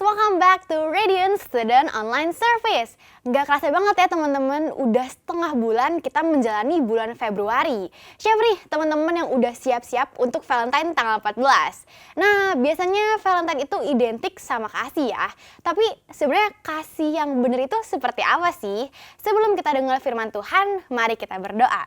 welcome back to Radiant Student Online Service. Nggak kerasa banget ya teman-teman, udah setengah bulan kita menjalani bulan Februari. Siapa nih teman-teman yang udah siap-siap untuk Valentine tanggal 14? Nah, biasanya Valentine itu identik sama kasih ya. Tapi sebenarnya kasih yang bener itu seperti apa sih? Sebelum kita dengar firman Tuhan, mari kita berdoa.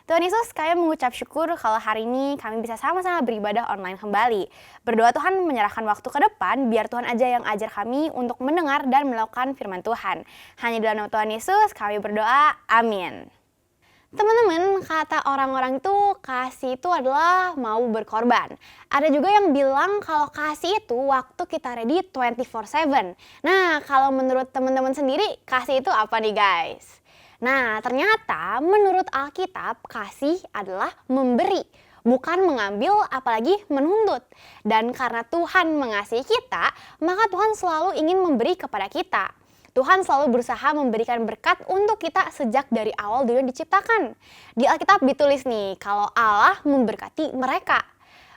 Tuhan Yesus, kami mengucap syukur kalau hari ini kami bisa sama-sama beribadah online kembali. Berdoa Tuhan menyerahkan waktu ke depan, biar Tuhan aja yang ajar kami untuk mendengar dan melakukan firman Tuhan. Hanya dalam nama Tuhan Yesus kami berdoa, amin. Teman-teman, kata orang-orang itu kasih itu adalah mau berkorban. Ada juga yang bilang kalau kasih itu waktu kita ready 24/7. Nah, kalau menurut teman-teman sendiri, kasih itu apa nih guys? Nah, ternyata menurut Alkitab, kasih adalah memberi, bukan mengambil apalagi menuntut. Dan karena Tuhan mengasihi kita, maka Tuhan selalu ingin memberi kepada kita. Tuhan selalu berusaha memberikan berkat untuk kita sejak dari awal dunia diciptakan. Di Alkitab ditulis nih, kalau Allah memberkati mereka.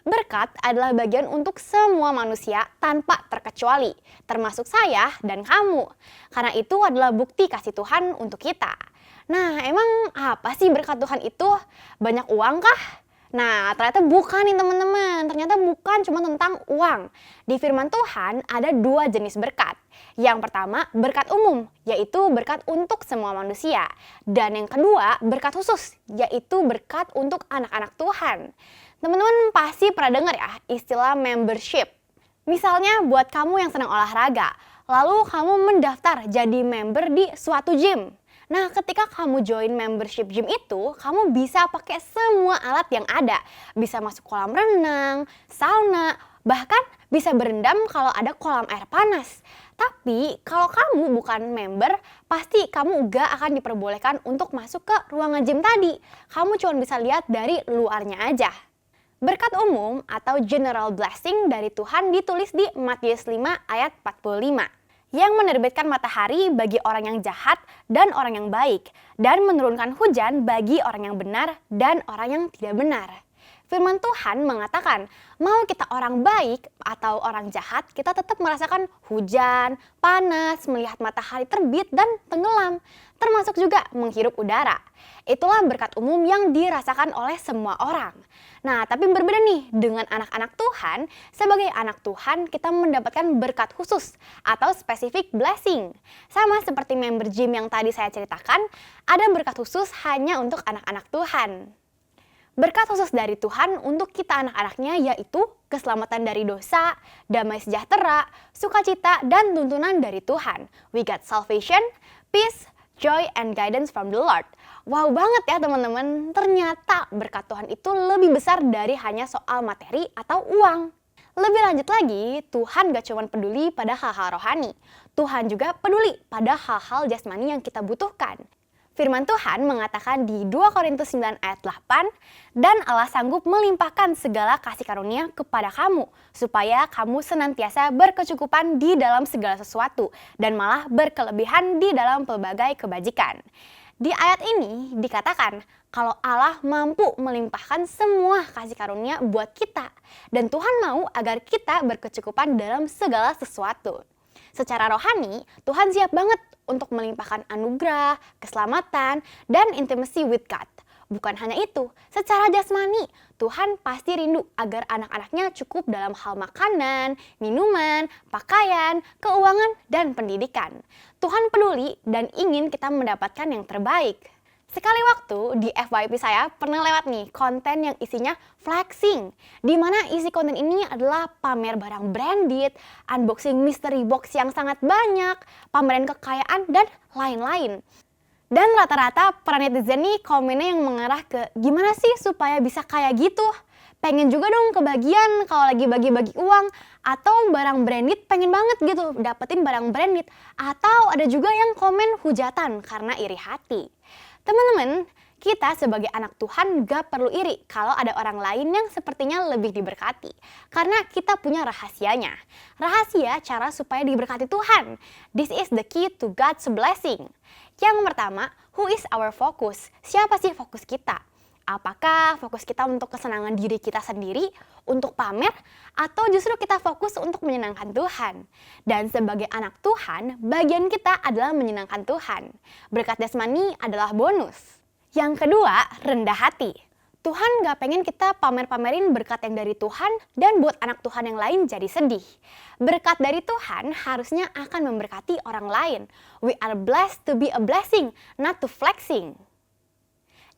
Berkat adalah bagian untuk semua manusia tanpa terkecuali, termasuk saya dan kamu. Karena itu adalah bukti kasih Tuhan untuk kita. Nah, emang apa sih berkat Tuhan itu? Banyak uang kah? Nah, ternyata bukan nih teman-teman. Ternyata bukan cuma tentang uang. Di firman Tuhan ada 2 jenis berkat. Yang pertama, berkat umum, yaitu berkat untuk semua manusia. Dan yang kedua, berkat khusus, yaitu berkat untuk anak-anak Tuhan. Teman-teman pasti pernah dengar ya istilah membership. Misalnya buat kamu yang senang olahraga, lalu kamu mendaftar jadi member di suatu gym. Nah, ketika kamu join membership gym itu, kamu bisa pakai semua alat yang ada. Bisa masuk kolam renang, sauna, bahkan bisa berendam kalau ada kolam air panas. Tapi kalau kamu bukan member, pasti kamu gak akan diperbolehkan untuk masuk ke ruangan gym tadi. Kamu cuma bisa lihat dari luarnya aja. Berkat umum atau general blessing dari Tuhan ditulis di Matius 5 ayat 45. Yang menerbitkan matahari bagi orang yang jahat dan orang yang baik, dan menurunkan hujan bagi orang yang benar dan orang yang tidak benar. Firman Tuhan mengatakan, mau kita orang baik atau orang jahat, kita tetap merasakan hujan, panas, melihat matahari terbit dan tenggelam, termasuk juga menghirup udara. Itulah berkat umum yang dirasakan oleh semua orang. Nah, tapi berbeda nih dengan anak-anak Tuhan. Sebagai anak Tuhan, kita mendapatkan berkat khusus atau specific blessing. Sama seperti member gym yang tadi saya ceritakan, ada berkat khusus hanya untuk anak-anak Tuhan. Berkat khusus dari Tuhan untuk kita anak-anaknya yaitu keselamatan dari dosa, damai sejahtera, sukacita, dan tuntunan dari Tuhan. We got salvation, peace, joy, and guidance from the Lord. Wow banget ya teman-teman, ternyata berkat Tuhan itu lebih besar dari hanya soal materi atau uang. Lebih lanjut lagi, Tuhan gak cuma peduli pada hal-hal rohani. Tuhan juga peduli pada hal-hal jasmani yang kita butuhkan. Firman Tuhan mengatakan di 2 Korintus 9 ayat 8, dan Allah sanggup melimpahkan segala kasih karunia kepada kamu, supaya kamu senantiasa berkecukupan di dalam segala sesuatu, dan malah berkelebihan di dalam pelbagai kebajikan. Di ayat ini dikatakan kalau Allah mampu melimpahkan semua kasih karunia buat kita, dan Tuhan mau agar kita berkecukupan dalam segala sesuatu. Secara rohani, Tuhan siap banget untuk melimpahkan anugerah, keselamatan, dan intimacy with God. Bukan hanya itu, secara jasmani, Tuhan pasti rindu agar anak-anaknya cukup dalam hal makanan, minuman, pakaian, keuangan, dan pendidikan. Tuhan peduli dan ingin kita mendapatkan yang terbaik. Sekali waktu di FYP saya pernah lewat nih konten yang isinya flexing, di mana isi konten ini adalah pamer barang branded, unboxing mystery box yang sangat banyak, pameran kekayaan, dan lain-lain. Dan rata-rata para netizen nih komennya yang mengarah ke gimana sih supaya bisa kayak gitu? Pengen juga dong kebagian kalau lagi bagi-bagi uang, atau barang branded pengen banget gitu dapetin barang branded, atau ada juga yang komen hujatan karena iri hati. Teman-teman, kita sebagai anak Tuhan gak perlu iri kalau ada orang lain yang sepertinya lebih diberkati. Karena kita punya rahasianya. Rahasia cara supaya diberkati Tuhan. This is the key to God's blessing. Yang pertama, who is our focus? Siapa sih fokus kita? Apakah fokus kita untuk kesenangan diri kita sendiri, untuk pamer, atau justru kita fokus untuk menyenangkan Tuhan? Dan sebagai anak Tuhan, bagian kita adalah menyenangkan Tuhan. Berkat jasmani adalah bonus. Yang kedua, rendah hati. Tuhan gak pengen kita pamer-pamerin berkat yang dari Tuhan dan buat anak Tuhan yang lain jadi sedih. Berkat dari Tuhan harusnya akan memberkati orang lain. We are blessed to be a blessing, not to flexing.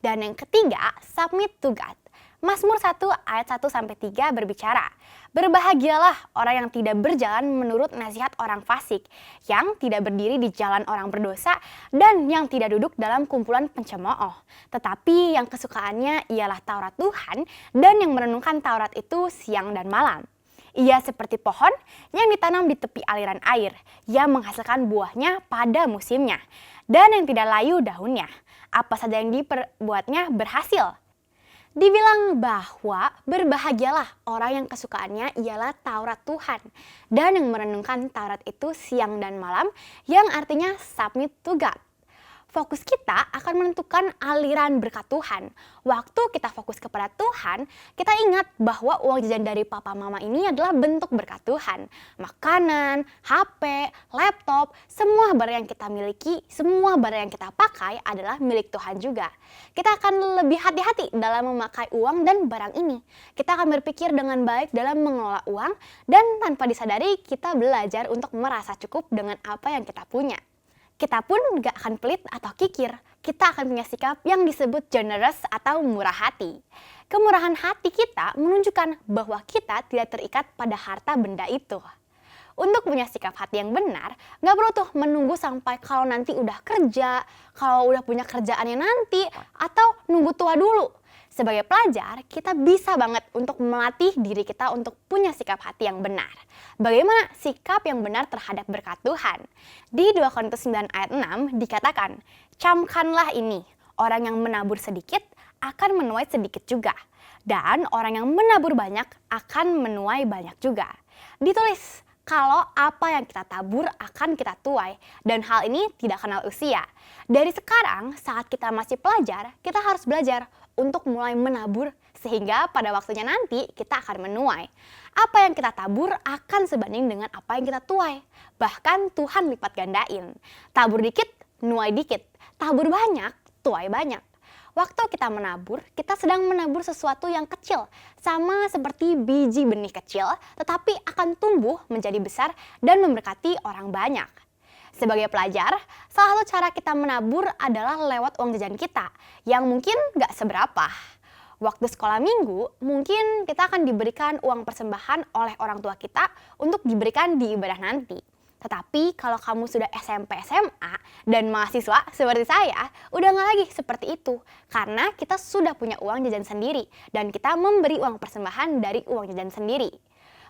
Dan yang ketiga, submit to God. Mazmur 1 ayat 1-3 berbicara, berbahagialah orang yang tidak berjalan menurut nasihat orang fasik, yang tidak berdiri di jalan orang berdosa, dan yang tidak duduk dalam kumpulan pencemooh. Tetapi yang kesukaannya ialah Taurat Tuhan, dan yang merenungkan Taurat itu siang dan malam. Ia seperti pohon yang ditanam di tepi aliran air, yang menghasilkan buahnya pada musimnya, dan yang tidak layu daunnya. Apa saja yang diperbuatnya berhasil. Dibilang bahwa berbahagialah orang yang kesukaannya ialah Taurat Tuhan dan yang merenungkan Taurat itu siang dan malam, yang artinya submit to God. Fokus kita akan menentukan aliran berkat Tuhan. Waktu kita fokus kepada Tuhan, kita ingat bahwa uang jajan dari papa mama ini adalah bentuk berkat Tuhan. Makanan, HP, laptop, semua barang yang kita miliki, semua barang yang kita pakai adalah milik Tuhan juga. Kita akan lebih hati-hati dalam memakai uang dan barang ini. Kita akan berpikir dengan baik dalam mengelola uang, dan tanpa disadari kita belajar untuk merasa cukup dengan apa yang kita punya. Kita pun gak akan pelit atau kikir. Kita akan punya sikap yang disebut generous atau murah hati. Kemurahan hati kita menunjukkan bahwa kita tidak terikat pada harta benda itu. Untuk punya sikap hati yang benar, gak perlu tuh menunggu sampai kalau nanti udah kerja, kalau udah punya kerjaannya nanti, atau nunggu tua dulu. Sebagai pelajar, kita bisa banget untuk melatih diri kita untuk punya sikap hati yang benar. Bagaimana sikap yang benar terhadap berkat Tuhan? Di 2 Korintus 9 ayat 6 dikatakan, camkanlah ini, orang yang menabur sedikit akan menuai sedikit juga. Dan orang yang menabur banyak akan menuai banyak juga. Ditulis, kalau apa yang kita tabur akan kita tuai, dan hal ini tidak kenal usia. Dari sekarang, saat kita masih pelajar, kita harus belajar untuk mulai menabur, sehingga pada waktunya nanti kita akan menuai. Apa yang kita tabur akan sebanding dengan apa yang kita tuai. Bahkan Tuhan lipat gandain. Tabur dikit, nuai dikit. Tabur banyak, tuai banyak. Waktu kita menabur, kita sedang menabur sesuatu yang kecil, sama seperti biji benih kecil, tetapi akan tumbuh menjadi besar dan memberkati orang banyak. Sebagai pelajar, salah satu cara kita menabur adalah lewat uang jajan kita, yang mungkin gak seberapa. Waktu sekolah minggu, mungkin kita akan diberikan uang persembahan oleh orang tua kita untuk diberikan di ibadah nanti. Tetapi kalau kamu sudah SMP, SMA, dan mahasiswa seperti saya, udah gak lagi seperti itu. Karena kita sudah punya uang jajan sendiri, dan kita memberi uang persembahan dari uang jajan sendiri.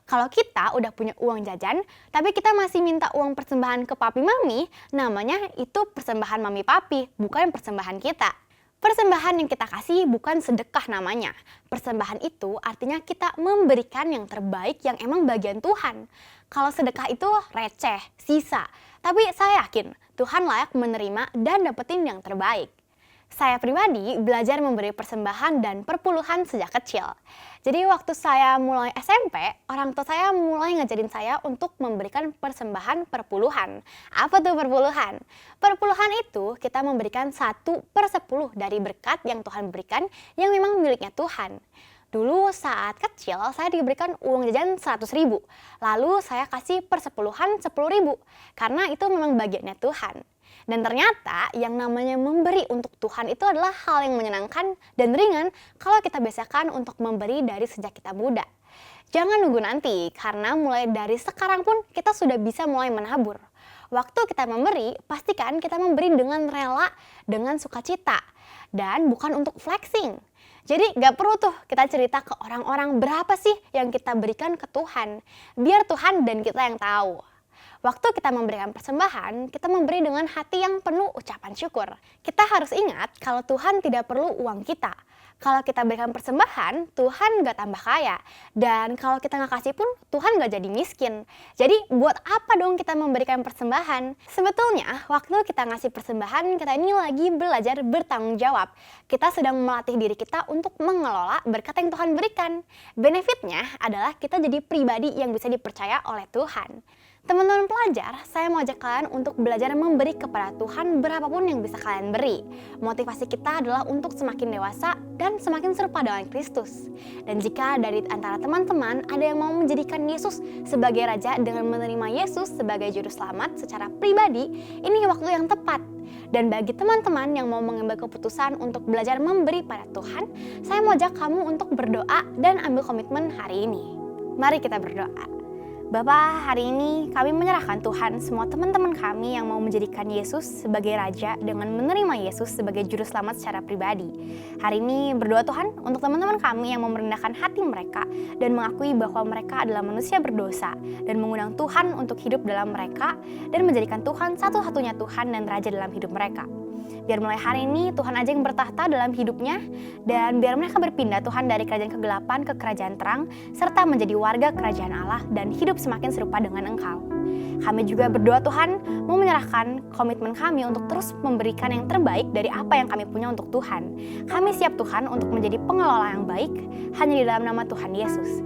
Kalau kita udah punya uang jajan, tapi kita masih minta uang persembahan ke papi mami, namanya itu persembahan mami papi, bukan persembahan kita. Persembahan yang kita kasih bukan sedekah namanya. Persembahan itu artinya kita memberikan yang terbaik yang emang bagian Tuhan. Kalau sedekah itu receh, sisa. Tapi saya yakin Tuhan layak menerima dan dapetin yang terbaik. Saya pribadi belajar memberi persembahan dan perpuluhan sejak kecil. Jadi waktu saya mulai SMP, orang tua saya mulai ngajarin saya untuk memberikan persembahan perpuluhan. Apa tuh perpuluhan? Perpuluhan itu kita memberikan 1/10 dari berkat yang Tuhan berikan yang memang miliknya Tuhan. Dulu saat kecil saya diberikan uang jajan 100.000, lalu saya kasih persepuluhan 10.000, karena itu memang bagiannya Tuhan. Dan ternyata yang namanya memberi untuk Tuhan itu adalah hal yang menyenangkan dan ringan kalau kita biasakan untuk memberi dari sejak kita muda. Jangan nunggu nanti, karena mulai dari sekarang pun kita sudah bisa mulai menabur. Waktu kita memberi, pastikan kita memberi dengan rela, dengan sukacita, dan bukan untuk flexing. Jadi gak perlu tuh kita cerita ke orang-orang berapa sih yang kita berikan ke Tuhan. Biar Tuhan dan kita yang tahu. Waktu kita memberikan persembahan, kita memberi dengan hati yang penuh ucapan syukur. Kita harus ingat kalau Tuhan tidak perlu uang kita. Kalau kita berikan persembahan, Tuhan gak tambah kaya. Dan kalau kita gak kasih pun, Tuhan gak jadi miskin. Jadi buat apa dong kita memberikan persembahan? Sebetulnya, waktu kita ngasih persembahan, kita ini lagi belajar bertanggung jawab. Kita sedang melatih diri kita untuk mengelola berkat yang Tuhan berikan. Benefitnya adalah kita jadi pribadi yang bisa dipercaya oleh Tuhan. Teman-teman pelajar, saya mau ajak kalian untuk belajar memberi kepada Tuhan berapapun yang bisa kalian beri. Motivasi kita adalah untuk semakin dewasa dan semakin serupa dengan Kristus. Dan jika dari antara teman-teman ada yang mau menjadikan Yesus sebagai Raja dengan menerima Yesus sebagai Juru Selamat secara pribadi, ini waktu yang tepat. Dan bagi teman-teman yang mau mengambil keputusan untuk belajar memberi pada Tuhan, saya mau ajak kamu untuk berdoa dan ambil komitmen hari ini. Mari kita berdoa. Bapa, hari ini kami menyerahkan Tuhan semua teman-teman kami yang mau menjadikan Yesus sebagai Raja dengan menerima Yesus sebagai Juru Selamat secara pribadi. Hari ini berdoa Tuhan untuk teman-teman kami yang mau merendahkan hati mereka dan mengakui bahwa mereka adalah manusia berdosa dan mengundang Tuhan untuk hidup dalam mereka dan menjadikan Tuhan satu-satunya Tuhan dan Raja dalam hidup mereka. Biar mulai hari ini Tuhan aja yang bertahta dalam hidupnya dan biar mereka berpindah Tuhan dari kerajaan kegelapan ke kerajaan terang serta menjadi warga kerajaan Allah dan hidup semakin serupa dengan Engkau. Kami juga berdoa Tuhan mau menyerahkan komitmen kami untuk terus memberikan yang terbaik dari apa yang kami punya untuk Tuhan. Kami siap Tuhan untuk menjadi pengelola yang baik hanya di dalam nama Tuhan Yesus.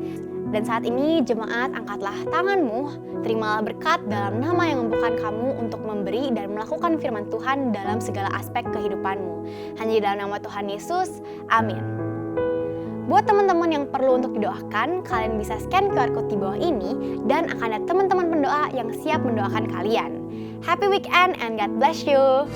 Dan saat ini jemaat, angkatlah tanganmu, terimalah berkat dalam nama yang membukakan kamu untuk memberi dan melakukan firman Tuhan dalam segala aspek kehidupanmu. Hanya di dalam nama Tuhan Yesus, amin. Buat teman-teman yang perlu untuk didoakan, kalian bisa scan QR Code di bawah ini dan akan ada teman-teman pendoa yang siap mendoakan kalian. Happy weekend and God bless you!